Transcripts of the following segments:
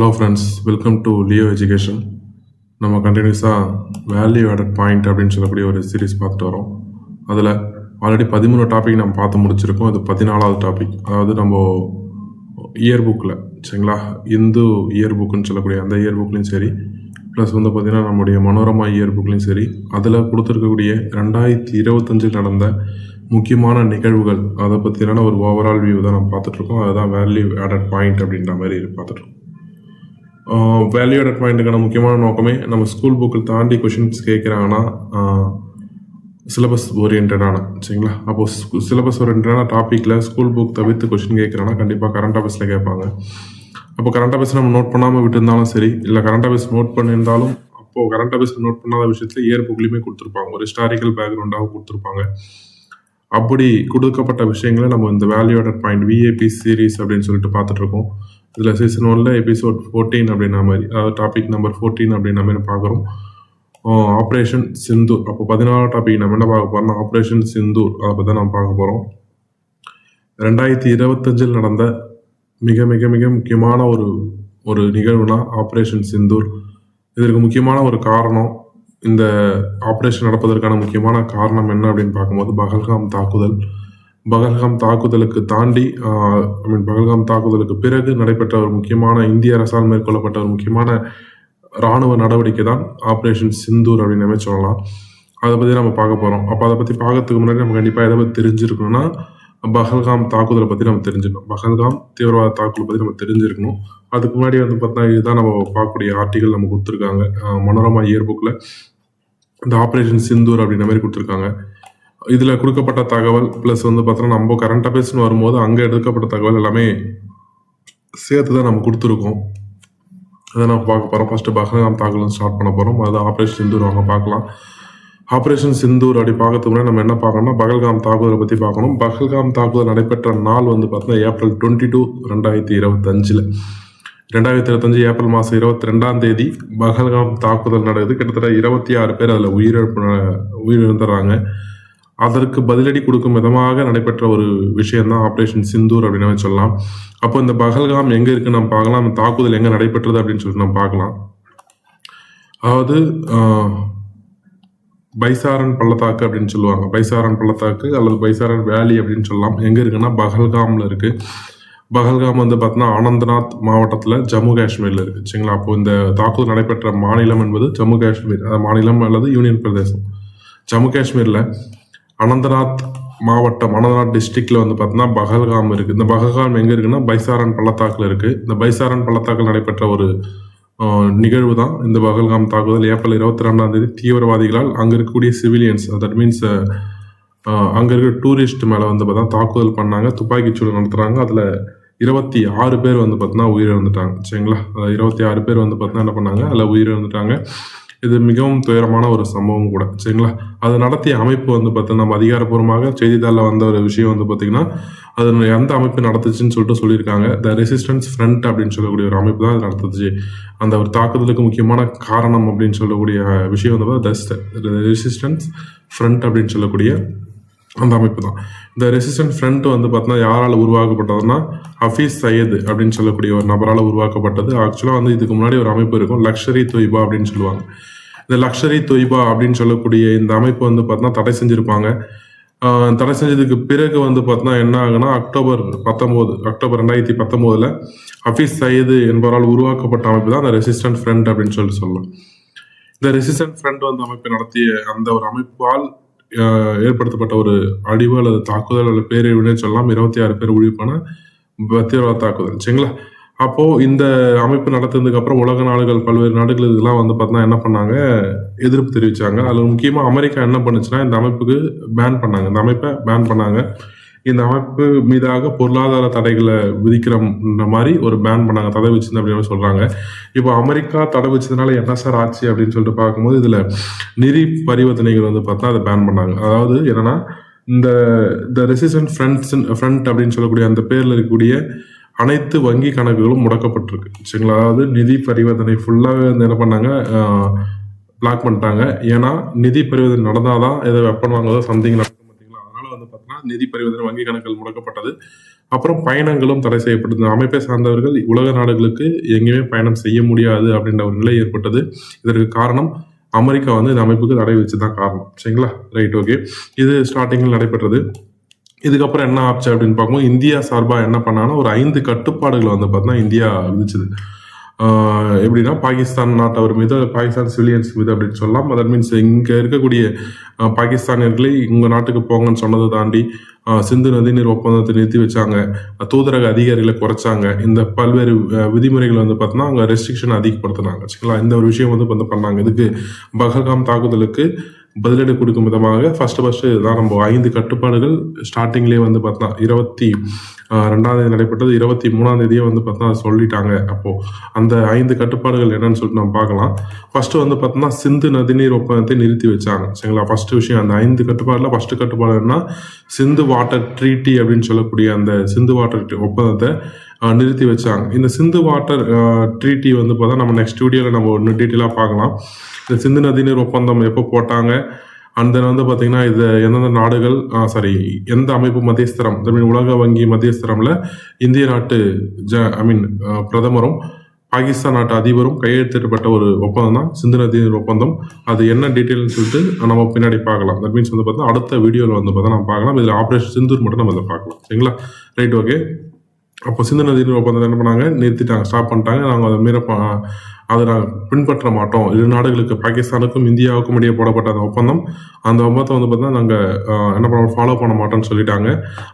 Hello friends, welcome to Leo education. நம்ம கண்டினியூஸாக value added point அப்படின்னு சொல்லக்கூடிய ஒரு சீரீஸ் பார்த்துட்டு வரோம். அதில் ஆல்ரெடி 13 டாபிக் நம்ம பார்த்து முடிச்சிருக்கோம். இது 14வது டாபிக். அதாவது நம்ம இயர் புக்கில் சரிங்களா, இந்து இயர் புக்குன்னு சொல்லக்கூடிய அந்த இயர் புக்லேயும் சரி, ப்ளஸ் வந்து பார்த்திங்கன்னா நம்முடைய மனோரமா இயர் புக்லேயும் சரி, அதில் கொடுத்துருக்கக்கூடிய 2025 நடந்த முக்கியமான நிகழ்வுகள் அதை பற்றியான ஒரு ஓவரால் வியூ தான் நம்ம பார்த்துட்ருக்கோம். அதுதான் வேல்யூ ஆடட் பாயிண்ட் அப்படின்ற மாதிரி பார்த்துட்ருக்கோம். வேல்யூ ஆடட் பாயிண்ட்டுக்கான முக்கியமான நோக்கமே நம்ம ஸ்கூல் புக்கில் தாண்டி கொஷின்ஸ் கேட்குறாங்கன்னா சிலபஸ் ஓரியன்டான சரிங்களா. அப்போது சிலபஸ் ஓரியன்டான டாப்பிக்கில் ஸ்கூல் புக் தவிர்த்து கொஷின் கேட்குறாங்கன்னா கண்டிப்பாக கரண்ட் அஃபேர்ஸில் கேட்பாங்க. அப்போ கரண்ட் அஃபேர்ஸ் நம்ம நோட் பண்ணாமல் விட்டுருந்தாலும் சரி, இல்லை கரண்ட் அஃபேர்ஸ் நோட் பண்ணியிருந்தாலும் அப்போது கரண்ட் அஃபேர்ஸ் நோட் பண்ணாத விஷயத்தில் இயர் புக்லேயுமே கொடுத்துருப்பாங்க, ஒரு ஹிஸ்டாரிக்கல் பேக்ரவுண்டாக கொடுத்துருப்பாங்க. அப்படி கொடுக்கப்பட்ட விஷயங்களை நம்ம இந்த value added point VAP series அப்படின்னு சொல்லிட்டு பார்த்துட்ருக்கோம். இதில் சீசன் 1ல் எபிசோட் 14 அப்படின்னா மாதிரி, அதாவது டாபிக் நம்பர் 14 அப்படின்னா மாதிரி பார்க்குறோம். ஆப்ரேஷன் சிந்தூர். அப்போ 14 டாபிக் நம்ம என்ன பார்க்க போகிறோம்னா ஆப்ரேஷன் சிந்தூர், அதை பற்றி நம்ம பார்க்க போகிறோம். 2025 நடந்த மிக மிக மிக முக்கியமான ஒரு நிகழ்வுனா ஆப்ரேஷன் சிந்தூர். இதற்கு முக்கியமான ஒரு காரணம், இந்த ஆப்ரேஷன் நடப்பதற்கான முக்கியமான காரணம் என்ன அப்படின்னு பார்க்கும்போது பகல்காம் தாக்குதலுக்கு தாண்டி பகல்காம் தாக்குதலுக்கு பிறகு நடைபெற்ற ஒரு முக்கியமான இந்திய அரசால் மேற்கொள்ளப்பட்ட ஒரு முக்கியமான இராணுவ நடவடிக்கை தான் ஆப்ரேஷன் சிந்தூர் அப்படின்னு சொல்லலாம். அதை பற்றி நம்ம பார்க்க போகிறோம். அப்போ அதை பற்றி பார்க்கறதுக்கு முன்னாடி நம்ம கண்டிப்பாக எதை பற்றி தெரிஞ்சிருக்கணும்னா பகல்காம் தாக்குதலை பற்றி நம்ம தெரிஞ்சுக்கணும். பகல்காம் தீவிரவாத தாக்குதலை பற்றி நம்ம தெரிஞ்சிருக்கணும். அதுக்கு முன்னாடி வந்து பார்த்தா இதுதான் நம்ம பார்க்கக்கூடிய ஆர்டிகல் நம்ம கொடுத்துருக்காங்க. மனோரமா இயர் புக்கில் இந்த ஆப்ரேஷன் சிந்தூர் அப்படின்ற மாதிரி கொடுத்துருக்காங்க. இதில் கொடுக்கப்பட்ட தகவல் ப்ளஸ் வந்து பார்த்தோன்னா நம்ம கரண்ட் அஃபேர்ஸ்னு வரும்போது அங்கே எடுக்கப்பட்ட தகவல் எல்லாமே சேர்த்து தான் நம்ம கொடுத்துருக்கோம். அதை நம்ம பார்க்க போகிறோம். ஃபஸ்ட்டு பகல்காம் தாக்குதல் ஸ்டார்ட் பண்ண போகிறோம். அது ஆப்ரேஷன் சிந்தூர் வாங்க பார்க்கலாம். ஆப்ரேஷன் சிந்தூர் அப்படி பார்க்கறதுக்கு முன்னாடி நம்ம என்ன பார்க்கணும்னா பகல்காம் தாக்குதலை பற்றி பார்க்கணும். பகல்காம் தாக்குதல் நடைபெற்ற நாள் வந்து பார்த்தீங்கன்னா ஏப்ரல் 22, 2025. 2025 ஏப்ரல் மாதம் 22ஆம் தேதி பகல்காம் தாக்குதல் நடக்குது. கிட்டத்தட்ட 26 பேர் அதில் உயிரிழந்துடுறாங்க. அதற்கு பதிலடி கொடுக்கும் விதமாக நடைபெற்ற ஒரு விஷயம்தான் ஆப்ரேஷன் சிந்தூர் அப்படின்னு சொல்லலாம். அப்போ இந்த பகல்காம் எங்கே இருக்குன்னு நம்ம பார்க்கலாம், அந்த தாக்குதல் எங்கே நடைபெற்றது அப்படின்னு சொல்லிட்டு நம்ம பார்க்கலாம். அதாவது பைசாரன் பள்ளத்தாக்கு அப்படின்னு சொல்லுவாங்க. பைசாரன் பள்ளத்தாக்கு அல்லது பைசாரன் வேலி அப்படின்னு சொல்லலாம். எங்கே இருக்குன்னா பகல்காமில் இருக்குது. பகல்காம் வந்து பார்த்தீங்கன்னா அனந்தநாத் மாவட்டத்தில் ஜம்மு காஷ்மீரில் இருக்குது சரிங்களா. அப்போது இந்த தாக்குதல் நடைபெற்ற மாநிலம் என்பது ஜம்மு காஷ்மீர் மாநிலம் அல்லது யூனியன் பிரதேசம். ஜம்மு காஷ்மீரில் அனந்தநாத் மாவட்டம், அனந்தநாத் டிஸ்ட்ரிக்டில் வந்து பார்த்தீங்கன்னா பகல்காம் இருக்குது. இந்த பகல்காம் எங்கே இருக்குன்னா பைசாரன் பள்ளத்தாக்கில் இருக்குது. இந்த பைசாரன் பள்ளத்தாக்கில் நடைபெற்ற ஒரு நிகழ்வு தான் இந்த பகல்காம் தாக்குதல். ஏப்ரல் 22ஆம் தேதி தீவிரவாதிகளால் அங்கே இருக்கக்கூடிய சிவிலியன்ஸ், தட் மீன்ஸ் அங்கே இருக்கிற டூரிஸ்ட் மேலே வந்து பார்த்தா தாக்குதல் பண்ணாங்க, துப்பாக்கிச்சூடு நடத்துகிறாங்க. அதில் 26 பேர் வந்து பார்த்தீங்கன்னா உயிரிழந்துட்டாங்க சரிங்களா. 26 பேர் வந்து பார்த்தீங்கன்னா என்ன பண்ணாங்க, அதில் உயிரிழந்துட்டாங்க. இது மிகவும் துயரமான ஒரு சம்பவம் கூட சரிங்களா. அது நடத்திய அமைப்பு வந்து பார்த்தீங்கன்னா நம்ம அதிகாரப்பூர்வமாக செய்தித்தாளில் வந்த ஒரு விஷயம் வந்து பார்த்திங்கன்னா அது எந்த அமைப்பு நடத்துச்சுன்னு சொல்லிட்டு சொல்லியிருக்காங்க. த ரெசிஸ்டன்ஸ் ஃப்ரண்ட் அப்படின்னு சொல்லக்கூடிய ஒரு அமைப்பு தான் அது நடத்துச்சு. அந்த ஒரு தாக்குதலுக்கு முக்கியமான காரணம் அப்படின்னு சொல்லக்கூடிய விஷயம் வந்து ரெசிஸ்டன்ஸ் ஃப்ரண்ட் அப்படின்னு சொல்லக்கூடிய அந்த அமைப்பு தான். இந்த ரெசிஸ்டன்ஸ் ஃப்ரண்ட் வந்து பார்த்தீங்கன்னா யாரால் உருவாக்கப்பட்டதுன்னா ஹஃபீஸ் சையது அப்படின்னு சொல்லக்கூடிய ஒரு நபரால் உருவாக்கப்பட்டது. ஆக்சுவலாக வந்து இதுக்கு முன்னாடி ஒரு அமைப்பு இருக்கும், லக்ஷரி தொய்பா அப்படின்னு சொல்லுவாங்க. இந்த லக்ஷரி தொய்பா அப்படின்னு சொல்லக்கூடிய இந்த அமைப்பு வந்து பார்த்தீங்கன்னா தடை செஞ்சுருப்பாங்க. தடை செஞ்சதுக்கு பிறகு வந்து பார்த்தீங்கன்னா என்ன ஆகுனா அக்டோபர் 2019 ஹஃபீஸ் சையது என்பவரால் உருவாக்கப்பட்ட அமைப்பு தான் அந்த ரெசிஸ்டன்ட் ஃப்ரண்ட் அப்படின்னு சொல்லலாம். இந்த ரெசிஸ்டன்ட் ஃப்ரண்ட் வந்து அமைப்பு நடத்திய அந்த ஒரு அமைப்பால் ஏற்படுத்தப்பட்ட ஒரு அழிவு அல்லது தாக்குதல் அல்லது பேரழிவுனே சொல்லலாம். 26 பேர் உயிர்ப்பான தீவிரவாத தாக்குதல் சரிங்களா. அப்போது இந்த அமைப்பு நடத்துறதுக்கு அப்புறம் உலக நாடுகள், பல்வேறு நாடுகள் இதெல்லாம் வந்து பார்த்தீங்கன்னா என்ன பண்ணாங்க, எதிர்ப்பு தெரிவித்தாங்க. அதில் முக்கியமாக அமெரிக்கா என்ன பண்ணுச்சுன்னா இந்த அமைப்புக்கு பேன் பண்ணாங்க. இந்த அமைப்பை பேன் பண்ணாங்க. இந்த அமைப்பு மீதாக பொருளாதார தடைகளை விதிக்கிற மாதிரி ஒரு பேன் பண்ணாங்க, தடை வச்சிருந்து அப்படின்னு சொல்கிறாங்க. இப்போ அமெரிக்கா தடை வச்சதுனால என்ன சார் ஆச்சு அப்படின்னு சொல்லிட்டு பார்க்கும்போது இதில் நிதி பரிவர்த்தனைகள் வந்து பார்த்தா அதை பேன் பண்ணாங்க. அதாவது என்னன்னா இந்த ரெசிஸ்டன்ட் ஃப்ரண்ட் அப்படின்னு சொல்லக்கூடிய அந்த பேரில் இருக்கக்கூடிய அனைத்து வங்கி கணக்குகளும் முடக்கப்பட்டிருக்கு சரிங்களா. அதாவது நிதி பரிவர்த்தனை ஃபுல்லாகவே வந்து என்ன பண்ணாங்க, பிளாக் பண்ணிட்டாங்க. ஏன்னா நிதி பரிவர்த்தனை நடந்தால் தான் ஏதோ வெப்பன் வாங்குறதோ சம்திங் நடக்கும் பார்த்தீங்களா. அதனால் வந்து பார்த்தீங்கன்னா நிதி பரிவர்த்தனை வங்கி கணக்குகள் முடக்கப்பட்டது. அப்புறம் பயணங்களும் தடை செய்யப்பட்டது. அமைப்பை சார்ந்தவர்கள் உலக நாடுகளுக்கு எங்கேயுமே பயணம் செய்ய முடியாது அப்படின்ற ஒரு நிலை ஏற்பட்டது. இதற்கு காரணம் அமெரிக்கா வந்து இந்த அமைப்புக்கு தடை வச்சுதான் காரணம். சரிங்களா, ரைட், ஓகே. இது ஸ்டார்டிங்கில் நடைபெற்றது. இதுக்கப்புறம் என்ன ஆச்சு அப்படின்னு பார்க்கும்போது இந்தியா சார்பாக என்ன பண்ணாங்கன்னா ஒரு 5 கட்டுப்பாடுகளை வந்து பார்த்தீங்கன்னா இந்தியா விதிச்சது. எப்படின்னா பாகிஸ்தான் நாட்டவர் மீது, பாகிஸ்தான் சிவிலியன்ஸ் மீது அப்படின்னு சொல்லலாம். தட் மீன்ஸ் இங்கே இருக்கக்கூடிய பாகிஸ்தானியர்களை உங்கள் நாட்டுக்கு போங்கன்னு சொன்னதை தாண்டி சிந்து நதிநீர் ஒப்பந்தத்தை நிறுத்தி வச்சாங்க, தூதரக அதிகாரிகளை குறைச்சாங்க, இந்த பல்வேறு விதிமுறைகள் வந்து பார்த்தோன்னா அங்கே ரெஸ்ட்ரிக்ஷன் அதிகப்படுத்தினாங்க. சரிங்களா, இந்த ஒரு விஷயம் வந்து பண்ணாங்க. இதுக்கு பஹல்காம் தாக்குதலுக்கு பதிலடி கொடுக்கும் விதமாக ஃபர்ஸ்ட் தான் நம்ம 5 கட்டுப்பாடுகள் ஸ்டார்டிங்லேயே வந்து பார்த்தா 22ஆம் நடைபெற்றது. 23ஆம் வந்து பார்த்தா சொல்லிட்டாங்க. அப்போது அந்த 5 கட்டுப்பாடுகள் என்னன்னு சொல்லிட்டு நம்ம பார்க்கலாம். ஃபர்ஸ்ட் வந்து பார்த்தோம்னா சிந்து நதிநீர் ஒப்பந்தத்தை நிறுத்தி வச்சாங்க. சரிங்களா, ஃபர்ஸ்ட் விஷயம் அந்த 5 கட்டுப்பாடுல ஃபர்ஸ்ட் கட்டுப்பாடு என்ன, சிந்து வாட்டர் ட்ரீட்டி அப்படின்னு சொல்லக்கூடிய அந்த சிந்து வாட்டர் ஒப்பந்தத்தை நிறுத்தி வச்சாங்க. இந்த சிந்து வாட்டர் ட்ரீட்டி வந்து பார்த்தா நம்ம நெக்ஸ்ட் வீடியோவில் நம்ம ஒன்று டீட்டெயிலாக பார்க்கலாம். இந்த சிந்து நதிநீர் ஒப்பந்தம் எப்போ போட்டாங்க, அந்த வந்து பார்த்தீங்கன்னா இது எந்தெந்த நாடுகள் எந்த அமைப்பு மத்தியஸ்தரம், உலக வங்கி மத்தியஸ்தரம்ல இந்திய நாட்டு பிரதமரும் பாகிஸ்தான் நாட்டு அதிபரும் கையெழுத்திடப்பட்ட ஒரு ஒப்பந்தம் தான் சிந்து நதிநீர் ஒப்பந்தம். அது என்ன டீட்டெயில்னு சொல்லிட்டு நம்ம பின்னாடி பார்க்கலாம். தட் மீன்ஸ் வந்து பார்த்தா அடுத்த வீடியோவில் வந்து பார்த்தா நம்ம பார்க்கலாம். இதில் ஆப்ரேஷன் சிந்தூர் மட்டும் நம்ம இதை பார்க்கலாம். சரிங்களா, ரைட், ஓகே. அப்போ சிந்து நதிநீர் ஒப்பந்தத்தை என்ன பண்ணாங்க, நிறுத்திட்டாங்க, ஸ்டாப் பண்ணிட்டாங்க. நாங்கள் அதை நாங்கள் பின்பற்ற மாட்டோம். 2 நாடுகளுக்கு, பாகிஸ்தானுக்கும் இந்தியாவுக்கும் இடையே போடப்பட்ட அந்த ஒப்பந்தத்தை வந்து பார்த்தீங்கன்னா நாங்கள் என்ன பண்ண ஃபாலோ பண்ண மாட்டோம்னு சொல்லிட்டாங்க.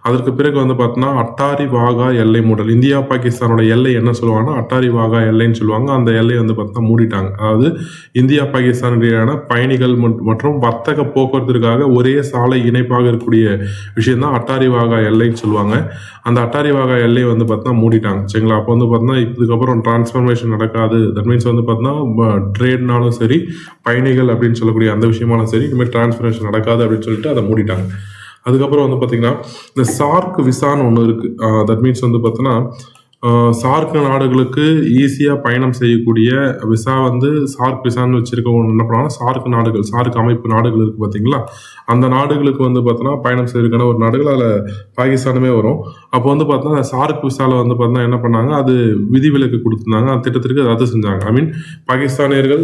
அதற்கு பிறகு வந்து பார்த்தோன்னா அட்டாரி வாகா எல்லை மூடல், இந்தியா பாகிஸ்தானோட எல்லை என்ன சொல்லுவாங்கன்னா அட்டாரி வாகா எல்லைன்னு சொல்லுவாங்க. அந்த எல்லையை வந்து பார்த்தா மூடிட்டாங்க. அதாவது இந்தியா பாகிஸ்தான் இடையான பயணிகள் மற்றும் வர்த்தக போக்குவரத்திற்காக ஒரே சாலை இணைப்பாக இருக்கக்கூடிய விஷயம் தான் அட்டாரி வாகா எல்லைன்னு சொல்லுவாங்க. அந்த அட்டாரி வாகா எல்லை வந்து பார்த்தீங்கன்னா மூடிட்டாங்க. சரிங்களா, அப்போ வந்து பார்த்தீங்கன்னா இதுக்கப்புறம் டிரான்ஸ்ஃபர்மேஷன் நடக்காது. தட் மீன்ஸ் வந்து பார்த்தீங்கன்னா ட்ரேட்னாலும் சரி, பயணிகள் அப்படின்னு சொல்லக்கூடிய அந்த விஷயமாலும் சரி, இனிமேல் டிரான்ஸ்ஃபர்மேஷன் நடக்காது அப்படின்னு சொல்லிட்டு அதை மூடிட்டாங்க. அதுக்கப்புறம் வந்து பார்த்தீங்கன்னா இந்த சார்க் விசான்னு ஒன்று இருக்கு. தட் மீன்ஸ் வந்து பார்த்தீங்கன்னா சார்க் நாடுகளுக்கு ஈஸியாக பயணம் செய்யக்கூடிய விசா வந்து சார்க் விசான்னு வச்சிருக்கவங்க என்ன பண்ணாங்கன்னா சார்க் நாடுகள், சார்க் அமைப்பு நாடுகள் இருக்குது பார்த்தீங்களா, அந்த நாடுகளுக்கு வந்து பார்த்தோன்னா பயணம் செய்யறதுக்கான ஒரு நாடுகள் அதில் பாகிஸ்தானுமே வரும். அப்போ வந்து பார்த்தோன்னா சார்க் விசாவில் வந்து பார்த்தோன்னா என்ன பண்ணாங்க, அது விதிவிலக்கு கொடுத்துருந்தாங்க. அந்த திட்டத்திற்கு ரத்து செஞ்சாங்க. பாகிஸ்தானியர்கள்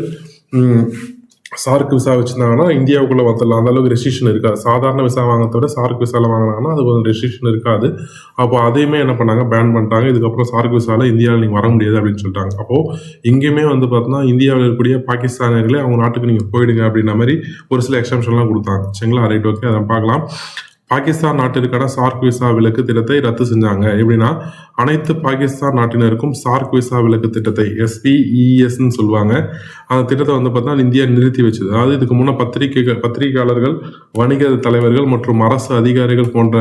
சார்க் விசா வச்சிருந்தாங்கன்னா இந்தியாவுக்குள்ள வந்துடலாம், அந்த அளவுக்கு ரெஸ்ட்ரிக்ஷன் இருக்காது. சாதாரண விசா வாங்கிறத விட சார்க் விசாவில் வாங்கினாங்கன்னா அது கொஞ்சம் ரெஸ்ட்ரிக்ஷன் இருக்காது. அப்போ அதையுமே என்ன பண்ணாங்க, பேன் பண்ணிட்டாங்க. இதுக்கப்புறம் சார்க் விசாவில் இந்தியாவில் நீங்கள் வர முடியாது அப்படின்னு சொல்லிட்டாங்க. அப்போது இங்கேயுமே வந்து பார்த்தோன்னா இந்தியாவில் இருக்கக்கூடிய பாகிஸ்தானியர்களே அவங்க நாட்டுக்கு நீங்கள் போயிடுங்க அப்படின்ற மாதிரி ஒரு சில எக்ஸம்ஷன்லாம் கொடுத்தாங்க. சரிங்களா, ரைட், ஓகே. அதை பார்க்கலாம். பாகிஸ்தான் நாட்டிற்கான சார்க் விசா விலக்கு திட்டத்தை ரத்து செஞ்சாங்க. எப்படின்னா அனைத்து பாகிஸ்தான் நாட்டினருக்கும் சார்க் விசா விலக்கு திட்டத்தை SPESன்னு சொல்லுவாங்க. அந்த திட்டத்தை வந்து பார்த்தா இந்தியா நிறுத்தி வச்சது. அதாவது இதுக்கு முன்னே பத்திரிகையாளர்கள், வணிக தலைவர்கள் மற்றும் அரசு அதிகாரிகள் போன்ற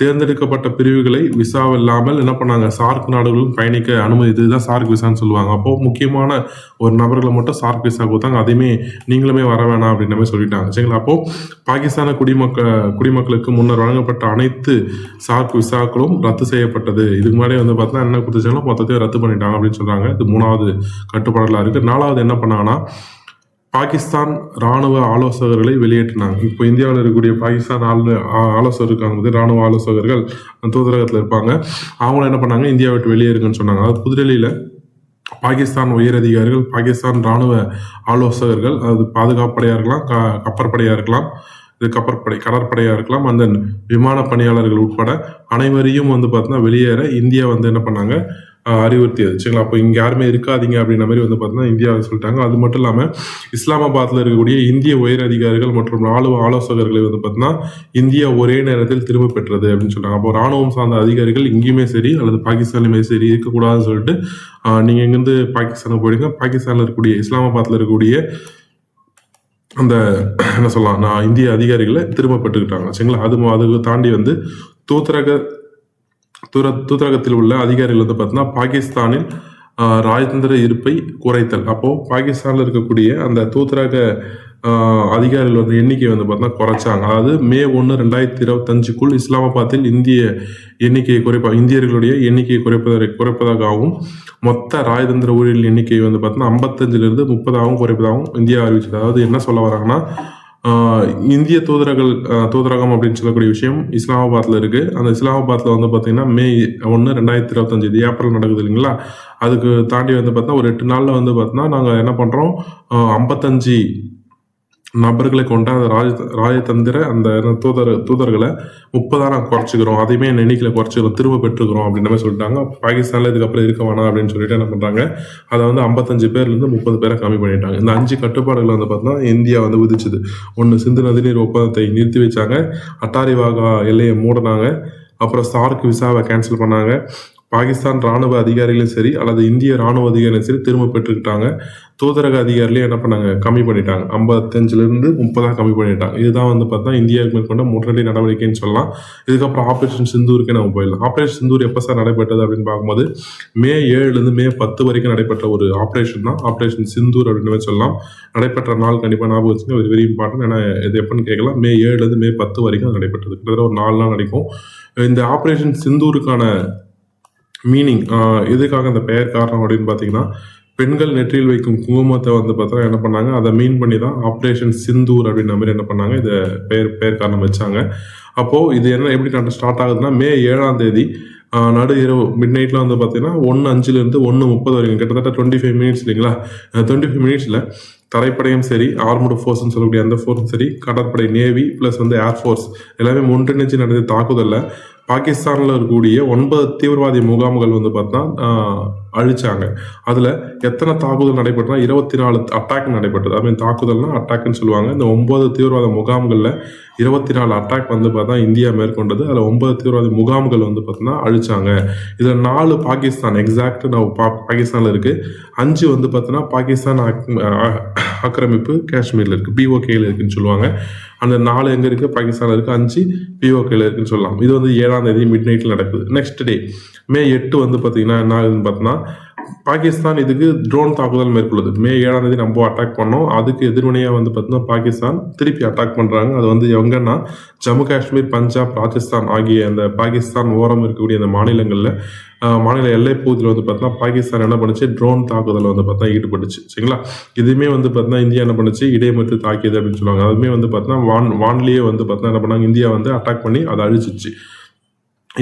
தேர்ந்தெடுக்கப்பட்ட பிரிவுகளை விசா இல்லாமல் என்ன பண்ணாங்க, சார்க் நாடுகளும் பயணிக்க அனுமதி, இதுதான் சார்க் விசான்னு சொல்லுவாங்க. அப்போ முக்கியமான ஒரு நபர்களை மட்டும் சார்க் விசா கொடுத்தாங்க. அதையுமே நீங்களுமே வர வேணாம் அப்படின்ற மாதிரி சொல்லிட்டாங்க. சரிங்களா, அப்போ பாகிஸ்தான குடிமக்களுக்கு முன்னர் வழங்கப்பட்ட அனைத்து சார்க் விசாக்களும் ரத்து செய்யப்பட்டது. இதுக்கு முன்னாடி வந்து பார்த்தீங்கன்னா என்ன கொடுத்துச்சாலும் மொத்தத்தையும் ரத்து பண்ணிட்டாங்க அப்படின்னு சொல்றாங்க. இது 3வது கட்டுப்பாடுல இருக்கு. 4வது என்ன பண்ணாங்கன்னா பாகிஸ்தான் ராணுவ ஆலோசகர்களை வெளியேற்றினாங்க. இப்போ இந்தியாவில் இருக்கக்கூடிய பாகிஸ்தான் ஆலோசகர் இருக்காங்க, ராணுவ ஆலோசகர்கள் தூதரகத்தில் இருப்பாங்க. அவங்கள என்ன பண்ணாங்க, இந்தியா விட்டு வெளியேறுங்கன்னு சொன்னாங்க. அதாவது புதுடெல்லியில் பாகிஸ்தான் உயரதிகாரிகள், பாகிஸ்தான் ராணுவ ஆலோசகர்கள், அது பாதுகாப்படையாக இருக்கலாம், கப்பற்படையாக இருக்கலாம், இது கடற்படையாக இருக்கலாம், அந்த விமான பணியாளர்கள் உட்பட அனைவரையும் வந்து பார்த்தீங்கன்னா வெளியேற இந்தியா வந்து என்ன பண்ணாங்க, அறிவுறுத்தியது. சரிங்களா, அப்போ இங்கே யாருமே இருக்காதீங்க அப்படின்ற மாதிரி வந்து பார்த்தீங்கன்னா இந்தியாவில் சொல்லிட்டாங்க. அது மட்டும் இல்லாமல் இஸ்லாமாபாத்தில் இருக்கக்கூடிய இந்திய உயர் அதிகாரிகள் மற்றும் ராணுவ ஆலோசகர்களை வந்து பார்த்தீங்கன்னா இந்தியா ஒரே நேரத்தில் திரும்ப பெற்றது அப்படின்னு சொல்றாங்க. அப்போ ராணுவம் சார்ந்த அதிகாரிகள் இங்கேயுமே சரி அல்லது பாகிஸ்தானுமே சரி இருக்கக்கூடாதுன்னு சொல்லிட்டு நீங்கள் இங்கேருந்து பாகிஸ்தானுக்கு போயிடுங்க. பாகிஸ்தானில் இருக்கக்கூடிய இஸ்லாமாபாத்தில் இருக்கக்கூடிய அந்த என்ன சொல்லலாம், இந்திய அதிகாரிகளை திரும்ப பெற்றுக்கிட்டாங்க. சரிங்களா, அதுக்கு தாண்டி வந்து தூதரகத்தில் உள்ள அதிகாரிகள் வந்து பார்த்தீங்கன்னா பாகிஸ்தானில் ராஜதந்திர இருப்பை குறைத்தல். அப்போ பாகிஸ்தானில் இருக்கக்கூடிய அந்த தூதரக அதிகாரிகள் வந்து எண்ணிக்கை வந்து பார்த்தீங்கன்னா குறைச்சாங்க. அதாவது May 1, 2025 இஸ்லாமாபாத்தில் இந்தியர்களுடைய எண்ணிக்கையை குறைப்பதாகவும் மொத்த ராஜதந்திர ஊழியர்கள் எண்ணிக்கை வந்து பார்த்தீங்கன்னா 55 to 30 குறைப்பதாகவும் இந்தியா அறிவிச்சது. அதாவது என்ன சொல்ல வராங்கன்னா இந்திய தூதரகம் அப்படின்னு சொல்லக்கூடிய விஷயம் இஸ்லாமாபாத்தில் இருக்குது. அந்த இஸ்லாமாபாத்தில் வந்து பார்த்திங்கன்னா May 1, 2025 இது ஏப்ரல் நடக்குது இல்லைங்களா. அதுக்கு தாண்டி வந்து பார்த்தா ஒரு 8 நாளில் வந்து பார்த்தோன்னா நாங்கள் என்ன பண்ணுறோம், 55 நபர்களை கொண்ட அந்த ராஜதந்திர அந்த தூதர்களை 30 நாங்கள் குறைச்சிக்கிறோம், அதையுமே எண்ணிக்கையில் குறைச்சிக்கிறோம், திரும்ப பெற்றுக்கிறோம் அப்படின்ற மாதிரி சொல்லிட்டாங்க. பாகிஸ்தானில் இதுக்கப்புறம் இருக்க வேணாம் அப்படின்னு சொல்லிட்டு என்ன பண்ணுறாங்க, அதை வந்து 55 பேர்லேருந்து 30 பேரை கம்மி பண்ணிட்டாங்க. இந்த 5 கட்டுப்பாடுகள் வந்து பார்த்தீங்கன்னா இந்தியா வந்து விதிச்சுது. ஒன்று, சிந்து நதிநீர் ஒப்பந்தத்தை நிறுத்தி வச்சாங்க, அட்டாரி வாகா எல்லையை மூடினாங்க, அப்புறம் சார்க் விசாவை கேன்சல் பண்ணாங்க, பாகிஸ்தான் ராணுவ அதிகாரிகளும் சரி அல்லது இந்திய ராணுவ அதிகாரிகளும் சரி திரும்ப பெற்றுக்கிட்டாங்க, தூதரக அதிகாரிலையும் என்ன பண்ணாங்க, கம்மி பண்ணிட்டாங்க, 55லேருந்து 30 கம்மி பண்ணிட்டாங்க. இதுதான் வந்து பார்த்தா இந்தியாவுக்கு மேற்கொண்ட உடனடி நடவடிக்கைன்னு சொல்லலாம். இதுக்கப்புறம் ஆப்ரேஷன் சிந்தூருக்கே நம்ம போயிடலாம். ஆப்ரேஷன் சிந்தூர் எப்போ சார் நடைபெற்றது அப்படின்னு பார்க்கும்போது May 7லேருந்து May 10 வரைக்கும் நடைபெற்ற ஒரு ஆப்ரேஷன் தான் ஆப்ரேஷன் சிந்தூர் அப்படின்னு சொல்லலாம். நடைபெற்ற நாள் கண்டிப்பாக ஞாபகம் வச்சுங்க, வெரி வெரி இம்பார்ட்டன்ட். ஏன்னா இது எப்போன்னு கேட்கலாம். May 7லேருந்து May 10 வரைக்கும் அது நடைபெற்றது, கிட்டத்தட்ட ஒரு 4 நாள் நடக்கும். இந்த ஆப்ரேஷன் சிந்தூருக்கான மீனிங், எதுக்காக அந்த பெயர் காரணம் அப்படின்னு பார்த்தீங்கன்னா, பெண்கள் நெற்றியில் வைக்கும் குங்குமத்தை வந்து பார்த்தா என்ன பண்ணாங்க, அதை மீன் பண்ணி தான் ஆப்ரேஷன் சிந்தூர் அப்படின்ற மாதிரி என்ன பண்ணாங்க, இதை பெயர் காரணம் வச்சாங்க. அப்போது இது என்ன எப்படி ஸ்டார்ட் ஆகுதுன்னா, May 7ஆம் தேதி நடு இரவு மிட் நைட்டில் வந்து பார்த்தீங்கன்னா 1:05 1:30 வரைக்கும் கிட்டத்தட்ட 25 மினிட்ஸ் இல்லைங்களா. 25 மினிட்ஸில் தரைப்படையும் சரி, ஆர்முடு ஃபோர்ஸ்ன்னு சொல்லக்கூடிய அந்த ஃபோர்ஸும் சரி, கடற்படை நேவி ப்ளஸ் வந்து ஏர்ஃபோர்ஸ் எல்லாமே ஒன்றிணைஞ்சு நடந்த தாக்குதலில் பாகிஸ்தானில் இருக்கக்கூடிய 9 தீவிரவாதி முகாம்கள் வந்து பார்த்தா அழிச்சாங்க. அதில் எத்தனை தாக்குதல் நடைபெற்றா 24 அட்டாக் நடைபெற்றது. அதுமாதிரி தாக்குதல்னா அட்டாக்னு சொல்லுவாங்க. இந்த 9 தீவிரவாத முகாம்களில் 24 அட்டாக் வந்து பார்த்தா இந்தியா மேற்கொண்டது. அதில் 9 தீவிரவாத முகாம்கள் வந்து பார்த்தோன்னா அழிச்சாங்க. இதில் 4 பாகிஸ்தான் எக்ஸாக்ட் பாகிஸ்தானில் இருக்குது, 5 வந்து பார்த்தோன்னா பாகிஸ்தான் ஆக்கிரமிப்பு காஷ்மீரில் இருக்குது, POKல இருக்குன்னு சொல்லுவாங்க. அந்த 4 எங்கே இருக்குது, பாகிஸ்தானில் இருக்குது, 5 POKல இருக்குன்னு சொல்லலாம். இது வந்து 7ஆம் தேதி மிட் நைட்டில் நடக்குது. நெக்ஸ்ட் டே May 8 வந்து பார்த்தீங்கன்னா என்ன ஆகுதுன்னு பார்த்தோன்னா, பாகிஸ்தான் இதுக்கு ட்ரோன் தாக்குதல் மேற்கொள்ளுது. May 7ஆம் தேதி நம்ம அட்டாக் பண்ணோம், அதுக்கு எதிர்வினையாக வந்து பார்த்தீங்கன்னா பாகிஸ்தான் திருப்பி அட்டாக் பண்ணுறாங்க. அது வந்து எங்கன்னா ஜம்மு காஷ்மீர், பஞ்சாப், ராஜஸ்தான் ஆகிய அந்த பாகிஸ்தான் ஓரம் இருக்கக்கூடிய அந்த மாநிலங்களில் மாநில எல்லை பகுதியில் வந்து பார்த்தீங்கன்னா பாகிஸ்தான் என்ன பண்ணுச்சு, ட்ரோன் தாக்குதல் வந்து பார்த்தா ஈடுபட்டுச்சு. சரிங்களா. இதுவுமே வந்து பார்த்தீங்கன்னா இந்தியா என்ன பண்ணுச்சு, இடைமறித்து தாக்கியது அப்படின்னு சொல்லுவாங்க. அதுவுமே வந்து பார்த்தீங்கன்னா வான்லேயே வந்து பார்த்தீங்கன்னா என்ன பண்ணாங்க, இந்தியா வந்து அட்டாக் பண்ணி அதை அழிச்சிச்சு.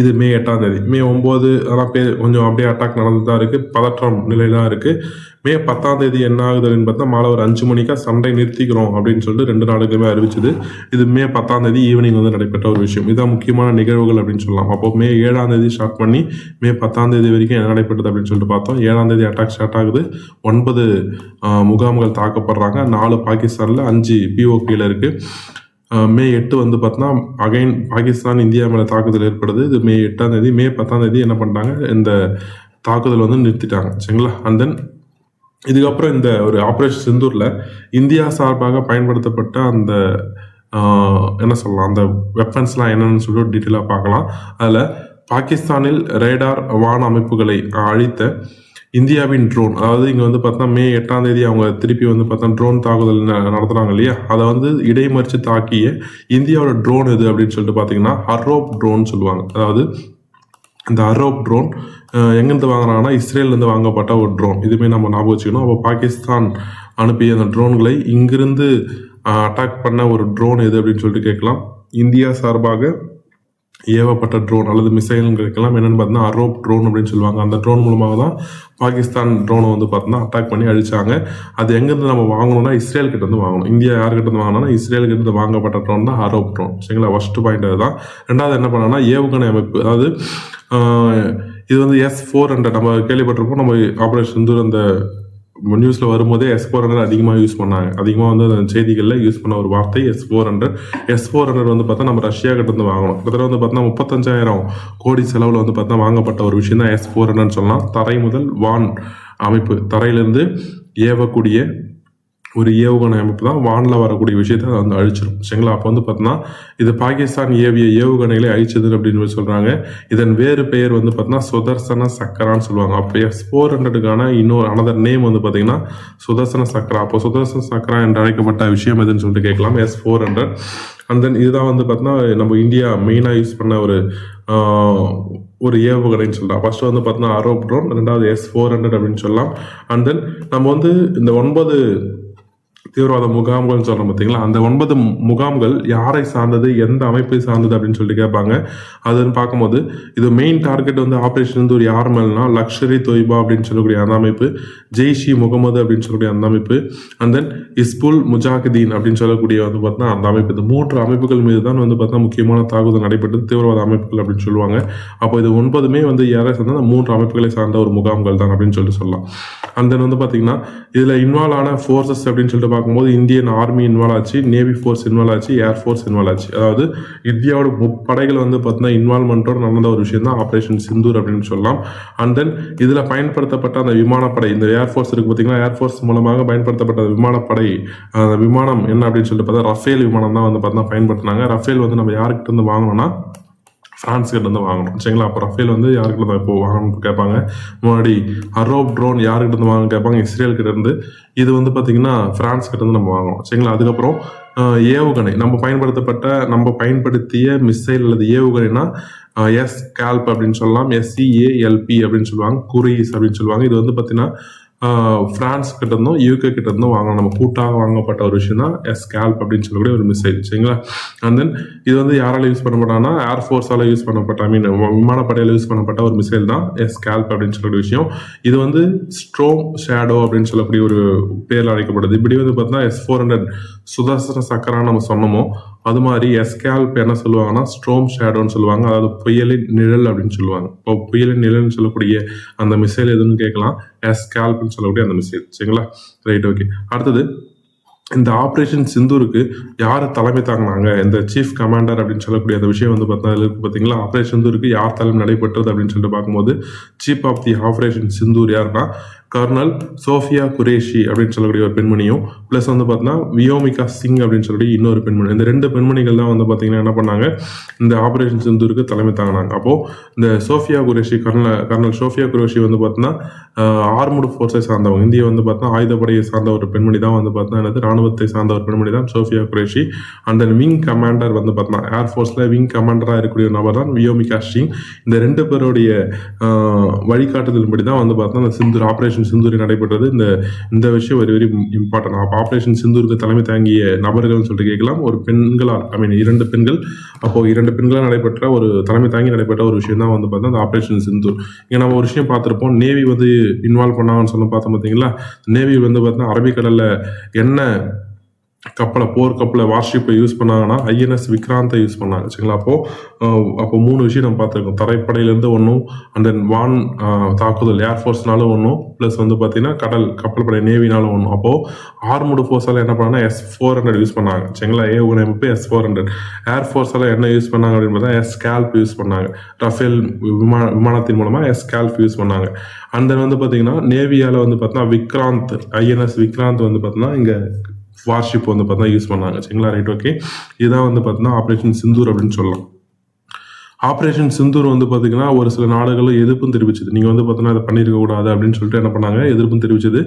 இது May 8ஆம் தேதி. May 9 அதெல்லாம் கொஞ்சம் அப்படியே அட்டாக் நடந்து தான் இருக்குது, பதற்றம் நிலையில் தான் இருக்குது. May 10ஆம் தேதி என்ன ஆகுது அப்படின்னு பார்த்தா மாலை ஒரு 5 மணிக்கா சண்டை நிறுத்திக்கிறோம் அப்படின்னு சொல்லிட்டு 2 நாடுகளுமே அறிவிச்சது. இது May 10ஆம் தேதி ஈவினிங் வந்து நடைபெற்ற ஒரு விஷயம். இதுதான் முக்கியமான நிகழ்வுகள் அப்படின்னு சொல்லலாம். அப்போ May 7ஆம் தேதி ஸ்டார்ட் பண்ணி May 10ஆம் தேதி வரைக்கும் என்ன நடைபெற்றது அப்படின்னு சொல்லிட்டு பார்த்தோம். 7ஆம் தேதி அட்டாக் ஸ்டார்ட் ஆகுது, 9 முகாம்கள் தாக்கப்படுறாங்க, 4 பாகிஸ்தானில், 5 POKல இருக்குது. May 8 வந்து பார்த்தோன்னா அகைன் பாகிஸ்தான் இந்தியா மேலே தாக்குதல் ஏற்படுது. இது May 8ஆம் தேதி. May 10ஆம் தேதி என்ன பண்ணிட்டாங்க, இந்த தாக்குதல் வந்து நிறுத்திட்டாங்க. சரிங்களா. அண்ட் தென் இதுக்கப்புறம் இந்த ஒரு ஆப்ரேஷன் சிந்தூரில் இந்தியா சார்பாக பயன்படுத்தப்பட்ட அந்த என்ன சொல்லலாம், அந்த வெப்பன்ஸ்லாம் என்னென்னு சொல்லிட்டு டீட்டெயிலாக பார்க்கலாம். அதில் பாகிஸ்தானில் ரேடார் வான் அமைப்புகளை அழித்த இந்தியாவின் ட்ரோன், அதாவது இங்கே வந்து பார்த்தா May 8ஆம் தேதி அவங்க திருப்பி வந்து பார்த்தா ட்ரோன் தாக்குதல் நடத்துகிறாங்க இல்லையா, அதை வந்து இடைமறித்து தாக்கிய இந்தியாவோட ட்ரோன் எது அப்படின்னு சொல்லிட்டு பார்த்தீங்கன்னா அரோப் ட்ரோன் சொல்லுவாங்க. அதாவது இந்த அரோப் ட்ரோன் எங்கேருந்து வாங்குறாங்கன்னா இஸ்ரேல்லேருந்து வாங்கப்பட்ட ஒரு ட்ரோன். இதுவுமே நம்ம ஞாபகம் வச்சுக்கணும். அப்போ பாகிஸ்தான் அனுப்பிய அந்த ட்ரோன்களை இங்கிருந்து அட்டாக் பண்ண ஒரு ட்ரோன் எது அப்படின்னு சொல்லிட்டு கேட்கலாம். இந்தியா சார்பாக ஏவப்பட்ட ட்ரோன் அல்லது மிசைல்களுக்கெல்லாம் என்னென்னு பார்த்தீங்கன்னா அரோப் ட்ரோன் அப்படின்னு சொல்லுவாங்க. அந்த ட்ரோன் மூலமாக தான் பாகிஸ்தான் ட்ரோனை வந்து பார்த்தீங்கன்னா அட்டாக் பண்ணி அழிச்சாங்க. அது எங்கேருந்து நம்ம வாங்கணும்னா இஸ்ரேல் கிட்ட இருந்து வாங்கணும். இந்தியா யார்கிட்ட இருந்து வாங்கினா இஸ்ரேல் கிட்ட இருந்து வாங்கப்பட்ட ட்ரோன் தான் அரோப் ட்ரோன். சரிங்களா. ஃபர்ஸ்ட் பாயிண்ட் அதுதான். ரெண்டாவது என்ன பண்ணாங்கன்னா ஏவுகணை அமைப்பு, அதாவது இது வந்து S-400 நம்ம கேள்விப்பட்டிருப்போம். நம்ம ஆப்ரேஷன் சிந்தூர் அந்த நியூஸில் வரும்போதே S-400 அதிகமாக யூஸ் பண்ணாங்க. அதிகமாக வந்து அந்த செய்திகளில் யூஸ் பண்ண ஒரு வார்த்தை S-400 வந்து பார்த்தா நம்ம ரஷ்யா கிட்ட வாங்கணும். கிட்டத்தட்ட வந்து பார்த்தா 35,000 கோடி செலவில் வந்து பார்த்தா வாங்கப்பட்ட ஒரு விஷயம் தான் S-400 சொல்லலாம். தரை முதல் வான் அமைப்பு, தரையிலிருந்து ஏவக்கூடிய ஒரு ஏவுகணை அமைப்பு தான் வானில் வரக்கூடிய விஷயத்தை அதை வந்து அழிச்சிடும். சரிங்களா. அப்போ வந்து பார்த்தோன்னா இது பாகிஸ்தான் ஏவிய ஏவுகணைகளை அழிச்சது அப்படின்னு சொல்கிறாங்க. இதன் வேறு பெயர் வந்து பார்த்தோன்னா சுதர்சன சக்கரான்னு சொல்லுவாங்க. அப்போ S-400க்கான இன்னொரு அனதர் நேம் வந்து பார்த்தீங்கன்னா சுதர்சன சக்கரா. அப்போ சுதர்சன சக்கரா என்று அழைக்கப்பட்ட விஷயம் எதுன்னு சொல்லிட்டு கேட்கலாம், S-400. அண்ட் தென் இதுதான் வந்து பார்த்தோன்னா நம்ம இந்தியா மெயினாக யூஸ் பண்ண ஒரு ஏவுகணைன்னு சொல்லலாம். ஃபர்ஸ்ட் வந்து பார்த்தோன்னா அரோப் ட்ரோன், ரெண்டாவது S-400 அப்படின்னு சொல்லலாம். அண்ட் தென் நம்ம வந்து இந்த 9 தீவிரவாத முகாம்கள் சொல்றோம் பார்த்தீங்களா, அந்த 9 முகாம்கள் யாரை சார்ந்தது, எந்த அமைப்பை சார்ந்தது அப்படின்னு சொல்லிட்டு கேட்பாங்க. அதுன்னு பார்க்கும்போது இது மெயின் டார்கெட் வந்து ஆப்ரேஷன் சிந்தூர் யார் மேலனா லஷ்கர் தொய்பா அப்படின்னு சொல்லக்கூடிய அந்த அமைப்பு, ஜெய்ஷ் இ முகமது அப்படின்னு சொல்லக்கூடிய அந்த அமைப்பு, அண்ட் தென் இஸ்புல் முஜாஹிதீன் அப்படின்னு சொல்லக்கூடிய வந்து பார்த்தீங்கன்னா அந்த அமைப்பு. இந்த 3 அமைப்புகள் மீது தான் வந்து பார்த்தீங்கன்னா முக்கியமான தாக்குதல் நடைபெற்றது, தீவிரவாத அமைப்புகள் அப்படின்னு சொல்லுவாங்க. அப்போ இது 9மே வந்து யாரை சார்ந்த அந்த 3 அமைப்புகளை சார்ந்த ஒரு முகாம்கள் தான் அப்படின்னு சொல்லிட்டு சொல்லலாம். அண்ட் தென் வந்து பார்த்தீங்கன்னா இதில் இன்வால்வ் ஆன ஃபோர்ஸஸ் அப்படின்னு சொல்லிட்டு பார்க்கும்போது இந்தியன் ஆர்மி இன்வால்வ் ஆச்சு, நேவி ஃபோர்ஸ் இன்வால்வ் ஆச்சு, ஏர் ஃபோர்ஸ் இன்வால்வ் ஆச்சு. அதாவது இந்தியாவோட முப்படைகள் வந்து பார்த்தீங்கன்னா இன்வால்மெண்ட்டோட நடந்த ஒரு விஷயம் தான் ஆப்ரேஷன் சிந்தூர் அப்படின்னு சொல்லலாம். அண்ட் தென் இதில் பயன்படுத்தப்பட்ட அந்த விமானப்படை, இந்த ஏர்ஃபோர்ஸ் இருக்கு பார்த்தீங்கன்னா, ஏர்ஃபோர்ஸ் மூலமாக பயன்படுத்தப்பட்ட விமானப்படை, அந்த விமானம் என்ன அப்படின்னு சொல்லிட்டு பார்த்தா ரஃபேல் விமானம் தான் வந்து பார்த்தீங்கன்னா பயன்படுத்தினாங்க. ரஃபேல் வந்து நம்ம யார்கிட்ட இருந்து வாங்கணும்னா ஃப்ரான்ஸ் கிட்ட இருந்து வாங்கணும். சரிங்களா? அப்போ ரஃபேல் வந்து யாருக்கிட்ட தான் இப்போ வாங்கணும்னு கேட்பாங்க. முன்னாடி அரோப் ட்ரோன் யாருக்கிட்ட இருந்து வாங்கணும்னு கேட்பாங்க, இஸ்ரேல் கிட்ட இருந்து. இது வந்து பார்த்தீங்கன்னா ஃப்ரான்ஸ் கிட்ட இருந்து நம்ம வாங்கணும். சரிங்களா? அதுக்கப்புறம் ஏவுகணை நம்ம பயன்படுத்திய மிசைல் அல்லது ஏவுகணைனா எஸ்கால்ப் அப்படின்னு சொல்லலாம், SCALP அப்படின்னு சொல்லுவாங்க, குரீஸ் அப்படின்னு சொல்லுவாங்க. இது வந்து பார்த்தீங்கன்னா ஃப்ரான்ஸ் கிட்ட இருந்தும் யூகே கிட்ட இருந்தும் வாங்கணும். நம்ம கூட்டாக வாங்கப்பட்ட ஒரு விஷயம் தான் எஸ்கால்ப் அப்படின்னு சொல்லக்கூடிய ஒரு மிசைல். சரிங்களா? அண்ட் தென் இது வந்து யாரால யூஸ் பண்ணப்பட்டாங்கன்னா ஏர்ஃபோர்ஸால யூஸ் பண்ணப்பட்ட, விமானப்படையில் யூஸ் பண்ணப்பட்ட ஒரு மிசைல் தான் எஸ்கால்ப் அப்படின்னு சொல்லக்கூடிய விஷயம். இது வந்து ஸ்ட்ரோம் ஷேடோ அப்படின்னு சொல்லக்கூடிய ஒரு பேரில் அழைக்கப்படுது. இப்படி வந்து பார்த்தீங்கன்னா S-400 சுதர்சன சக்கரான்னு நம்ம சொன்னோமோ அது மாதிரி எஸ்கால்ப் என்ன சொல்லுவாங்கன்னா ஸ்ட்ரோம் ஷேடோன்னு சொல்லுவாங்க. அதாவது புயலின் நிழல் அப்படின்னு சொல்லுவாங்க. இப்போ புயலின் நிழல்னு சொல்லக்கூடிய அந்த மிசைல் எதுன்னு கேட்கலாம், எஸ்கால்ப்னு சொல்லக்கூடிய அந்த மிசைல். சரிங்களா? Right, okay. அடுத்தது இந்த ஆப்ரேஷன் சிந்தூருக்கு யார் தலைமை தாங்கினாங்க, இந்த சீஃப் கமாண்டர் அப்படின்னு சொல்லக்கூடிய அந்த விஷயம் வந்து பார்த்தீங்களா, ஆப்ரேஷன் சிந்தூருக்கு யார் தலைமை நடைபெற்றது அப்படின்னு சொல்லிட்டு பார்க்கும்போது chief of the operation Sindoor யாருன்னா கர்னல் சோஃபியா குரேஷி அப்படின்னு சொல்லக்கூடிய ஒரு பெண்மணியும், ப்ளஸ் வந்து பார்த்தீங்கன்னா வியோமிகா சிங் அப்படின்னு சொல்லக்கூடிய இன்னொரு பெண்மணி. இந்த 2 பெண்மணிகள் தான் வந்து பார்த்தீங்கன்னா என்ன பண்ணாங்க, இந்த ஆப்ரேஷன் சிந்தூருக்கு தலைமை தாங்கினாங்க. அப்போது இந்த சோஃபியா குரேஷி, கர்னல் சோஃபியா குரேஷி வந்து பார்த்தீங்கன்னா ஆர்முடு ஃபோர்ஸை சார்ந்தவங்க. இந்தியா வந்து பார்த்தீங்கன்னா ஆயுதப்படையை சார்ந்த ஒரு பெண்மணி தான் வந்து பார்த்தீங்கன்னா ராணுவத்தை சார்ந்த ஒரு பெண்மணி தான் Sofiya Qureshi. And then wing commander வந்து பார்த்தீங்கன்னா ஏர்ஃபோர்ஸில் விங் கமாண்டராக இருக்கக்கூடிய நபர் தான் வியோமிகா சிங். இந்த 2 பேருடைய வழிகாட்டுதலின்படி தான் வந்து பார்த்தீங்கன்னா இந்த சிந்தூர் ஆப்ரேஷன் சிந்தூரி நடைபெற்றது. இந்த விஷயம் வெரி வெரி இம்பார்ட்டன்ட். ஆப்ரேஷன் சிந்தூருக்கு தலைமை தாங்கிய நபர்கள்னு சொல்லிட்டு கேட்கலாம். ஒரு பெண்களால் 2 பெண்கள், அப்போ 2 பெண்களால் நடைபெற்ற ஒரு தலைமை தாங்கி நடைபெற்ற ஒரு விஷயம் தான் வந்து பார்த்தா அந்த ஆப்ரேஷன் சிந்தூர். இங்கே நம்ம ஒரு விஷயம் பார்த்துருப்போம், நேவி வந்து இன்வால்வ் பண்ணாங்கன்னு சொல்லி பார்த்தோம் பார்த்தீங்களா. நேவி வந்து பார்த்தீங்கன்னா அரபிக்கடலில் என்ன போர் கப்பலை வார்ஷிப்பை யூஸ் பண்ணாங்கன்னா INS விக்ராந்தை யூஸ் பண்ணாங்க. சரிங்களா? அப்போ 3 விஷயம் நம்ம பார்த்துருக்கோம். தரைப்படையிலேருந்து ஒன்றும், அண்ட் தென் வான் தாக்குதல் ஏர்ஃபோர்ஸ்னாலும் ஒன்றும், ப்ளஸ் வந்து பார்த்தீங்கன்னா கப்பல் படை நேவினாலும் ஒன்றும். அப்போது ஆர்முடு ஃபோர்ஸால் என்ன பண்ணாங்கன்னா S-400 யூஸ் பண்ணாங்க. சரிங்களா? ஏவுகணை அமைப்பு S-400. ஏர்ஃபோர்ஸால் என்ன யூஸ் பண்ணாங்க அப்படின்னு பார்த்தா எஸ்கால்ப் யூஸ் பண்ணாங்க. ரஃபேல் விமானத்தின் மூலமாக எஸ்கால்ப் யூஸ் பண்ணாங்க. அண்ட் தென் வந்து பார்த்தீங்கன்னா நேவியால் வந்து பார்த்தீங்கன்னா விக்ராந்த், INS விக்ராந்த் வந்து பார்த்தீங்கன்னா இங்கே வார்ஷிப் வந்து பார்த்தா யூஸ் பண்ணாங்க. சரிங்களா? Right, okay. இதுதான் வந்து பார்த்தீங்கன்னா ஆப்ரேஷன் சிந்தூர் அப்படின்னு சொல்லலாம். ஆப்ரேஷன் சிந்தூர் வந்து பார்த்தீங்கன்னா ஒரு சில நாடுகளும் எதிர்ப்பும் தெரிவிச்சது. நீங்கள் வந்து பார்த்தீங்கன்னா அதை பண்ணியிருக்க கூடாது அப்படின்னு சொல்லிட்டு என்ன பண்ணாங்க, எதிர்ப்பும் தெரிவிச்சது.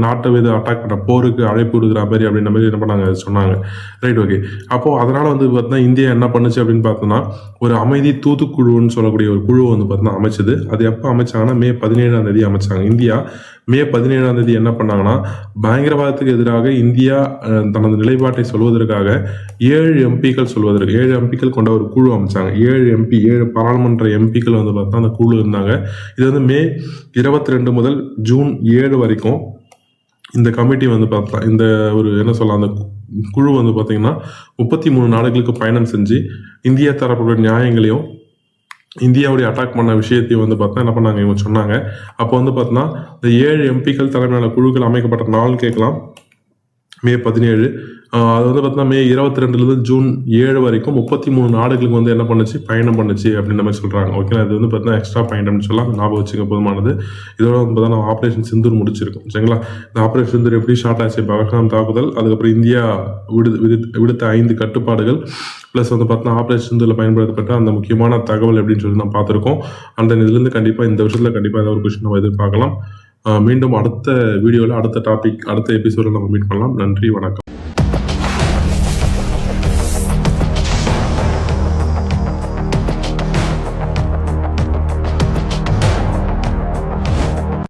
நாட்டை மீது அட்டாக் பண்ண போருக்கு அழைப்பு விடுக்கிற மாதிரி அப்படின்ற மாதிரி என்ன பண்ணாங்க சொன்னாங்க. Right, okay. அப்போது அதனால் வந்து பார்த்தீங்கன்னா இந்தியா என்ன பண்ணுச்சு அப்படின்னு பார்த்தோன்னா ஒரு அமைதி தூதுக்குழுன்னு சொல்லக்கூடிய ஒரு குழு வந்து பார்த்தீங்கன்னா அமைச்சது. அது எப்போ அமைச்சாங்கன்னா May 17 அமைச்சாங்க. இந்தியா May 17 என்ன பண்ணாங்கன்னா பயங்கரவாதத்துக்கு எதிராக இந்தியா தனது நிலைப்பாட்டை சொல்வதற்காக 7 எம்பிக்கள் கொண்ட ஒரு குழு அமைச்சாங்க. 7 பாராளுமன்ற எம்பிக்கள் வந்து பார்த்தா அந்த குழு இருந்தாங்க. இது வந்து May 22 முதல் June 7 வரைக்கும் இந்த கமிட்டி வந்து பார்த்தா இந்த ஒரு என்ன சொல்லலாம், அந்த குழு வந்து பார்த்தீங்கன்னா 33 நாடுகளுக்கு பயணம் செஞ்சு இந்தியா தரப்புடைய நியாயங்களையும் இந்தியாவுடைய அட்டாக் பண்ண விஷயத்தையும் வந்து பார்த்தா என்ன பண்ணாங்க இவங்க சொன்னாங்க. அப்போ வந்து பார்த்தோன்னா இந்த 7 எம்பிக்கள் தலைமையிலான குழுக்கள் அமைக்கப்பட்ட நாள் கேட்கலாம் May 17. அது வந்து பார்த்தீங்கன்னா May 22 June 7 வரைக்கும் 33 நாடுகளுக்கு வந்து என்ன பண்ணுச்சு, பயணம் பண்ணுச்சு அப்படின்ற மாதிரி சொல்கிறாங்க. ஓகேங்களா? இது வந்து பார்த்தீங்கன்னா எக்ஸ்ட்ரா பாயிண்ட் அப்படின்னு சொல்லலாம், ஞாபகம் வச்சுக்க போதுமானது. இதோட வந்து பார்த்தீங்கன்னா நம்ம ஆப்ரேஷன் சிந்தூர் முடிச்சிருக்கோம். சரிங்களா? இந்த ஆப்ரேஷன் சிந்தூர் எப்படி ஷார்ட் ஆச்சு, பகல்காம் தாக்குதல், அதுக்கப்புறம் இந்தியா விடுத்த 5 கட்டுப்பாடுகள், ப்ளஸ் வந்து பார்த்தீங்கன்னா ஆப்ரேஷன் சிந்தூரில் பயன்படுத்தப்பட்ட அந்த முக்கியமான தகவல் எப்படின்னு சொல்லி நம்ம பார்த்துருக்கோம். அந்த இதுலேருந்து கண்டிப்பாக இந்த விஷயத்தில் கண்டிப்பாக ஏதாவது ஒரு கொஸ்டின் நம்ம எதிர்பார்க்கலாம். மீண்டும் அடுத்த வீடியோவில் அடுத்த எபிசோடில் நம்ம மீட் பண்ணலாம். நன்றி, வணக்கம்.